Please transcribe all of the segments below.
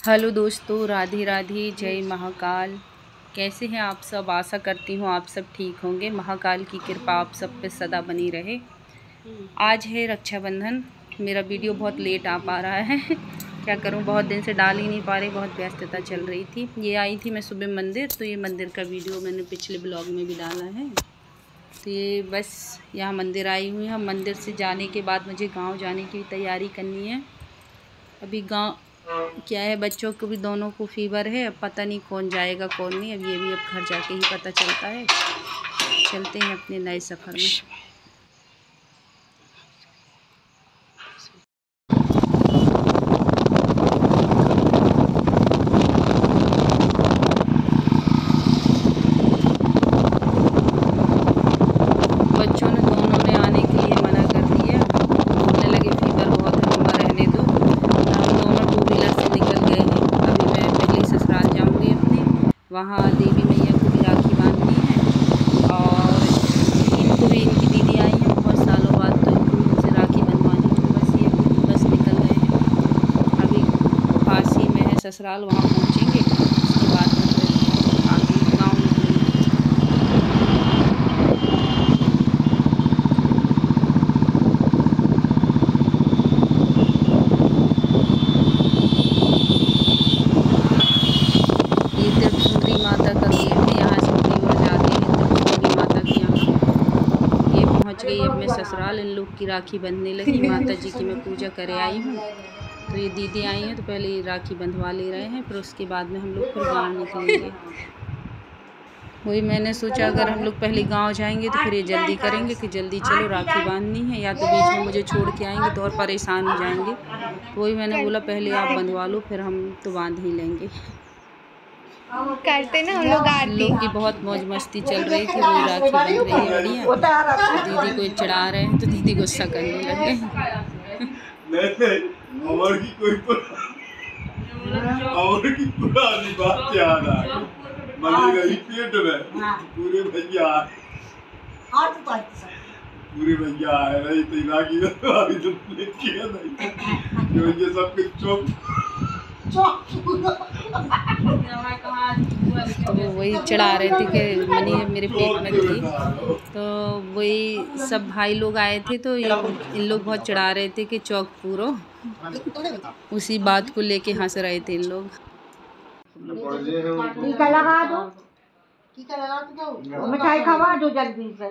Hello दोस्तों, राधे राधे, जय महाकाल। कैसे हैं आप सब? आशा करती हूँ आप सब ठीक होंगे। महाकाल की कृपा आप सब पे सदा बनी रहे। आज है रक्षाबंधन। मेरा वीडियो बहुत लेट आ पा रहा है क्या करूँ, बहुत दिन से डाल ही नहीं पा रही, बहुत व्यस्तता चल रही थी। ये आई थी मैं सुबह मंदिर, तो ये मंदिर का वीडियो मैंने पिछले ब्लॉग में भी डाला है। तो ये बस यहाँ मंदिर आई हुई है। मंदिर से जाने के बाद मुझे गाँव जाने की तैयारी करनी है। अभी गाँव क्या है, बच्चों को भी दोनों को फीवर है। अब पता नहीं कौन जाएगा कौन नहीं। अब ये भी अब घर जाके ही पता चलता है। चलते हैं अपने नए सफ़र में। बच्चों ने दोनों ने आने के लिए मना कर दिया। बोलने लगे फीवर बहुत है, मम्मा रहने दो। हम दोनों 2 व्हीलर से निकल गए हैं। अभी मैं पहले ससुराल जाऊंगी अपने, वहाँ देवी मैया को भी राखी बांधनी है। और इनको भी, इनकी दीदी आई हैं बहुत सालों बाद, तो इनको भी उनसे राखी बंधवानी है। तो बस ये बस निकल गए हैं। अभी पास ही में है ससुराल, वहाँ पहुँचेंगे। उसके बाद में फिर आगे गाँव निकलेंगे। माता का गेट है, यहाँ से हम लोग जाते हैं त्रिपुरा माता के यहाँ। ये पहुँच गई अब मैं ससुराल। इन लोग की राखी बंधने लगी। माता जी की मैं पूजा करे आई हूँ। तो ये दीदी आई हैं, तो पहले ये राखी बंधवा ले रहे हैं, फिर उसके बाद में हम लोग फिर गाँव निकलेंगे। वही मैंने सोचा, अगर हम लोग पहले गांव जाएंगे तो फिर ये जल्दी करेंगे कि जल्दी चलो राखी बांधनी है, या तो बीच में मुझे छोड़ के आएंगे तो और परेशान हो जाएंगे। तो वही मैंने बोला पहले आप बंधवा लो, फिर हम तो बांध ही लेंगे। करते ना हम लोग आरती। लोग की बहुत मौज मस्ती चल रही थी। वही राखी बंध रही है बढ़िया। दीदी को चढ़ा रहे हैं तो दीदी गुस्सा करने लगे। की पुरानी बात याद आ गई। मंदिर गई पेट में पूरे भैया आए रही थी राखी अभी तो लेके नहीं ये सब कुछ तो वही चढ़ा रहे थे कि मनी मेरे पेट में थी। तो वही सब भाई लोग आए थे, तो ये इन लोग बहुत चढ़ा रहे थे कि चौक पूरो। उसी बात को लेके हंस रहे थे इन लोग। टीका लगा दो, मिठाई खवा दो जल्दी से।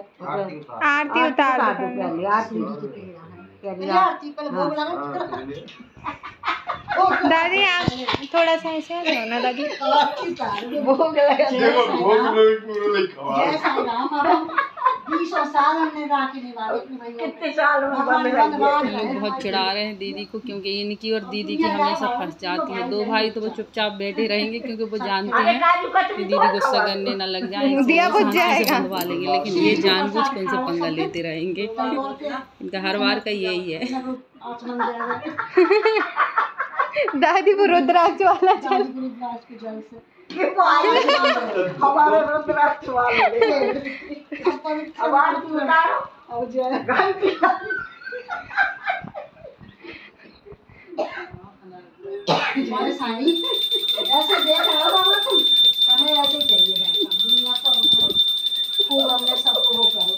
आरती उतार दो पहले, आरती दादी। आप थोड़ा सा ऐसे हो ना दादी। भोग लगा। कितने साल बहुत चिढ़ा रहे हैं दीदी को, क्योंकि इनकी और दीदी की हमेशा फंस जाती है। 2 भाई तो वो चुपचाप बैठे रहेंगे, क्योंकि वो जानते हैं कि दीदी गुस्सा करने ना लग जाए, बंधवा लेंगे। लेकिन ये जानबूझ के उनसे पंगा लेते रहेंगे। इनका हर बार का यही है। दादी वो रुद्राक्ष वाला हमारे रुद्राक्ष वाले आवाज उतारो और जो है ऐसे देख रहे हो बाबा, तुम हमें ऐसे चाहिए खूब हमने सबको वो करो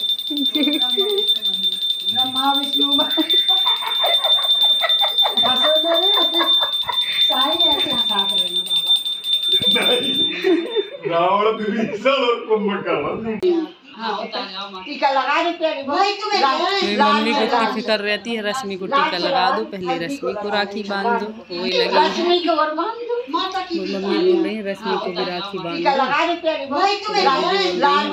ब्रह्मा विष्णु रावण और कुंभकर्ण। टीका लगा दे प्यारी। मम्मी को इतनी फिक्र रहती है, रश्मि को टीका लगा दो, पहले रश्मि को राखी बांध दो। वही लगी मम्मी बोल रही है रश्मि को भी राखी बांध दो।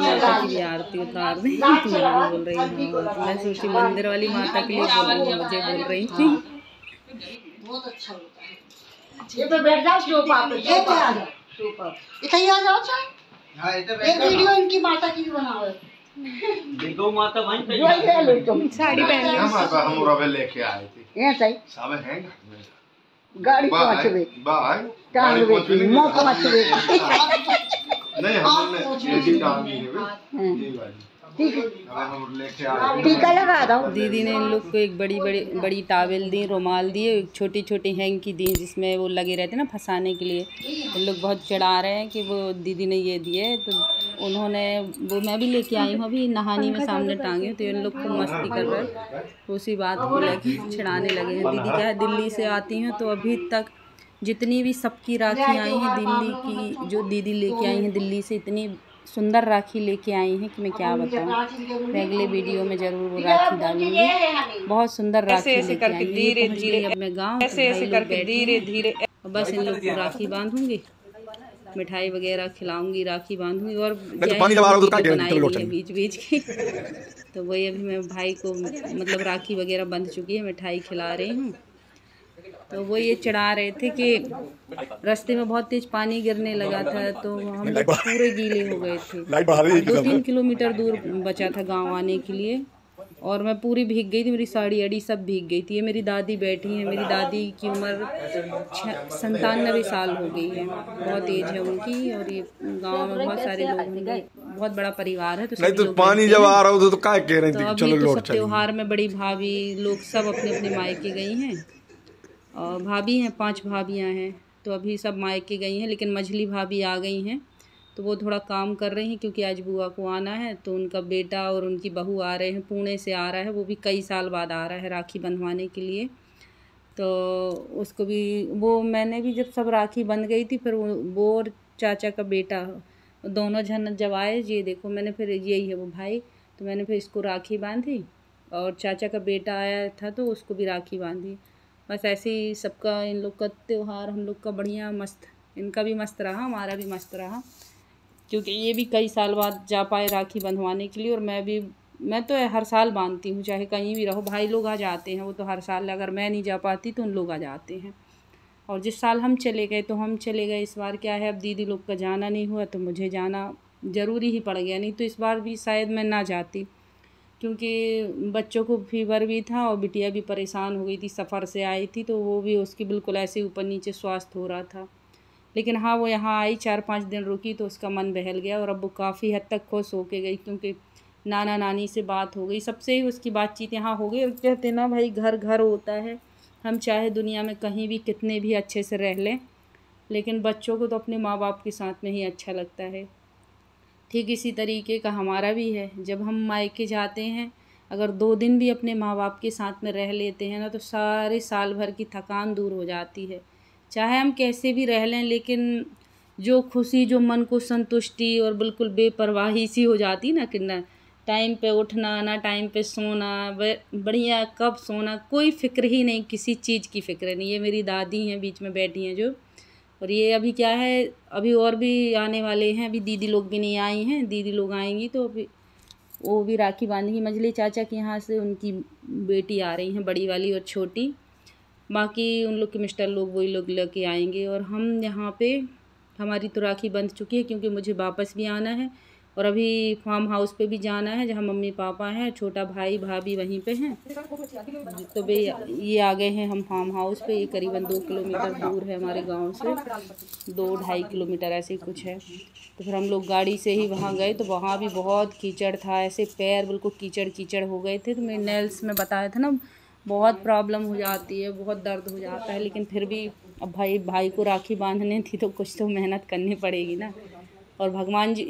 माता की आरती उतार दें। तो मम्मी बोल रही है, मैं सोची मंदिर वाली माता के लिए मुझे बोल रही थी। बहुत अच्छा होता है। ये पे बैठ जाओ, सोफा पे आ जाओ, सोफा इधर आ जाओ। चाहे एक वीडियो इनकी माता की भी बनाओ। देखो माता भाई ले लो तुम साड़ी पहन ली। हम रवे लेके आए थे। ये सही सब है गाड़ी पहुंचवे टांग वे मुंह पहुंचवे नहीं हमने ये भी टांगी है ये वाली टीका लगा दो। दीदी ने इन लोग को एक बड़ी टावल दी, रुमाल दिए, छोटी छोटी हैंकी दी जिसमें वो लगे रहते ना फंसाने के लिए। इन लोग बहुत चढ़ा रहे हैं कि वो दीदी ने ये दिए, तो उन्होंने वो मैं भी लेके आई हूँ अभी नहानी में सामने टांगे, तो इन लोग को मस्ती कर रहे हैं, तो उसी बात को लेके चढ़ाने लगे हैं। दीदी क्या है दिल्ली से आती हैं, तो अभी तक जितनी भी सबकी राखी आई हैं दिल्ली की, जो दीदी लेके आई हैं दिल्ली से, इतनी सुंदर राखी लेके आई हैं कि मैं क्या बताऊं। मैं अगले वीडियो में ज़रूर वो राखी डालूंगी। बहुत सुंदर राखी लेके आई हैं। धीरे धीरे अब मैं गाँव ऐसे करके धीरे धीरे बस इन लोग को राखी बांधूंगी, मिठाई वगैरह खिलाऊंगी, राखी बांधूंगी। और बनाई है बीच बीच की, तो वही अभी मैं भाई को मतलब राखी वगैरह बंध चुकी है, मिठाई खिला रही हूँ। तो वो ये चढ़ा रहे थे कि रास्ते में बहुत तेज पानी गिरने लगा था, तो हम लोग पूरे गीले हो गए थे। 2-3 किलोमीटर दूर बचा था गांव आने के लिए, और मैं पूरी भीग गई थी, मेरी साड़ी अड़ी सब भीग गई थी। ये मेरी दादी बैठी हैं, मेरी दादी की उम्र 97 साल हो गई है, बहुत एज है उनकी। और ये गांव में बहुत सारे लोग हैं, बहुत बड़ा परिवार है, तो पानी जब आ रहा हो तो क्या कह रहे हैं, चलो सब त्योहार में बड़ी भाभी लोग सब अपने अपने मायके गई हैं, और भाभी हैं 5 भाभियाँ हैं, तो अभी सब मायके गई हैं, लेकिन मझली भाभी आ गई हैं, तो वो थोड़ा काम कर रही हैं क्योंकि आज बुआ को आना है। तो उनका बेटा और उनकी बहू आ रहे हैं, पुणे से आ रहा है, वो भी कई साल बाद आ रहा है राखी बंधवाने के लिए। तो उसको भी वो मैंने भी जब सब राखी बंध गई थी, फिर वो और चाचा का बेटा दोनों जन जब आए, ये देखो मैंने फिर यही है वो भाई, तो मैंने फिर इसको राखी बांधी, और चाचा का बेटा आया था तो उसको भी राखी बांधी। बस ऐसे ही सबका इन लोग का त्यौहार हम लोग का बढ़िया मस्त, इनका भी मस्त रहा, हमारा भी मस्त रहा, क्योंकि ये भी कई साल बाद जा पाए राखी बंधवाने के लिए। और मैं तो हर साल बांधती हूँ, चाहे कहीं भी रहो, भाई लोग आ जाते हैं, वो तो हर साल, अगर मैं नहीं जा पाती तो उन लोग आ जाते हैं। और जिस साल हम चले गए तो हम चले गए, इस बार क्या है अब दीदी लोग का जाना नहीं हुआ, तो मुझे जाना ज़रूरी ही पड़ गया, नहीं तो इस बार भी शायद मैं ना जाती, क्योंकि बच्चों को फीवर भी था और बिटिया भी परेशान हो गई थी, सफ़र से आई थी, तो वो भी उसकी बिल्कुल ऐसे ऊपर नीचे स्वास्थ्य हो रहा था। लेकिन हाँ वो यहाँ आई 4-5 दिन रुकी तो उसका मन बहल गया, और अब वो काफ़ी हद तक खुश होके गई, क्योंकि नाना नानी से बात हो गई, सबसे ही उसकी बातचीत यहाँ हो गई। और कहते ना भाई घर घर होता है, हम चाहे दुनिया में कहीं भी कितने भी अच्छे से रह लें, लेकिन बच्चों को तो अपने माँ बाप के साथ में ही अच्छा लगता है। ठीक इसी तरीके का हमारा भी है, जब हम मायके जाते हैं, अगर 2 दिन भी अपने माँ बाप के साथ में रह लेते हैं ना, तो सारे साल भर की थकान दूर हो जाती है। चाहे हम कैसे भी रह लें, लेकिन जो खुशी, जो मन को संतुष्टि और बिल्कुल बेपरवाही सी हो जाती ना, कि ना टाइम पे उठना, ना टाइम पे सोना, बढ़िया कब सोना, कोई फ़िक्र ही नहीं, किसी चीज़ की फ़िक्र नहीं। ये मेरी दादी हैं बीच में बैठी हैं जो, और ये अभी क्या है, अभी और भी आने वाले हैं, अभी दीदी लोग भी नहीं आई हैं, दीदी लोग आएंगी तो अभी वो भी राखी बांधेंगी। मझली चाचा के यहाँ से उनकी बेटी आ रही हैं, बड़ी वाली और छोटी, बाकी उन लोग के मिस्टर लोग वही लोग लेके आएंगे। और हम यहाँ पे हमारी तो राखी बंध चुकी है, क्योंकि मुझे वापस भी आना है, और अभी फार्म हाउस पे भी जाना है जहाँ मम्मी पापा हैं, छोटा भाई भाभी वहीं पे हैं। तो भैया ये आ गए हैं हम फार्म हाउस पे, ये करीबन 2 किलोमीटर दूर है हमारे गांव से, 2-2.5 किलोमीटर ऐसे कुछ है। तो फिर हम लोग गाड़ी से ही वहाँ गए, तो वहाँ भी बहुत कीचड़ था, ऐसे पैर बिल्कुल कीचड़ कीचड़ हो गए थे। तो मेरे नेल्स में बताया था ना, बहुत प्रॉब्लम हो जाती है, बहुत दर्द हो जाता है, लेकिन फिर भी अब भाई को राखी बांधने थी तो कुछ तो मेहनत करनी पड़ेगी ना। और भगवान जी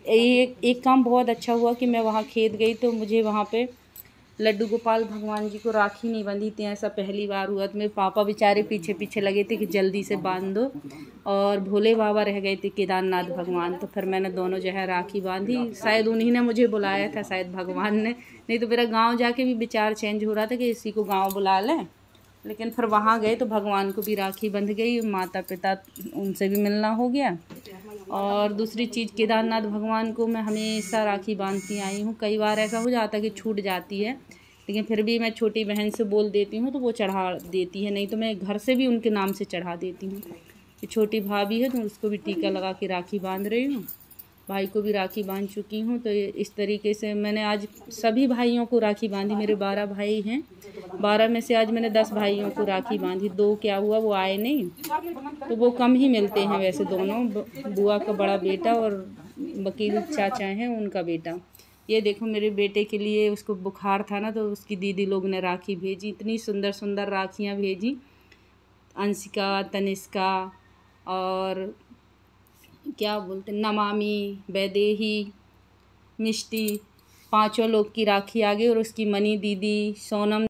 एक काम बहुत अच्छा हुआ कि मैं वहाँ खेत गई, तो मुझे वहाँ पे लड्डू गोपाल भगवान जी को राखी नहीं बंधी थी, ऐसा पहली बार हुआ। तो मेरे पापा बेचारे पीछे पीछे लगे थे कि जल्दी से बांध दो, और भोले बाबा रह गए थे केदारनाथ भगवान। तो फिर मैंने दोनों जो है राखी बांधी, शायद उन्हीं ने मुझे बुलाया था, शायद भगवान ने, नहीं तो मेरा गांव जाके भी विचार चेंज हो रहा था कि इसी को गांव बुला लें। लेकिन फिर वहाँ गए तो भगवान को भी राखी बंध गई, माता पिता उनसे भी मिलना हो गया। और दूसरी चीज़, केदारनाथ भगवान को मैं हमेशा राखी बांधती आई हूँ। कई बार ऐसा हो जाता है कि छूट जाती है, लेकिन फिर भी मैं छोटी बहन से बोल देती हूँ तो वो चढ़ा देती है, नहीं तो मैं घर से भी उनके नाम से चढ़ा देती हूँ। कि छोटी भाभी है तो उसको भी टीका लगा के राखी बांध रही हूँ, भाई को भी राखी बांध चुकी हूँ। तो इस तरीके से मैंने आज सभी भाइयों को राखी बांधी। मेरे 12 भाई हैं, 12 में से आज मैंने 10 भाइयों को राखी बांधी। 2 क्या हुआ वो आए नहीं, तो वो कम ही मिलते हैं वैसे दोनों, बुआ का बड़ा बेटा और वकील चाचा हैं उनका बेटा, ये देखो मेरे बेटे के लिए, उसको बुखार था ना, तो उसकी दीदी लोग ने राखी भेजी। इतनी सुंदर सुंदर राखियाँ भेजी, अंशिका, तनिष्का और क्या बोलते नमामि, वैदेही, मिष्टी, 5 लोग की राखी आ गई। और उसकी मनी दीदी, सोनम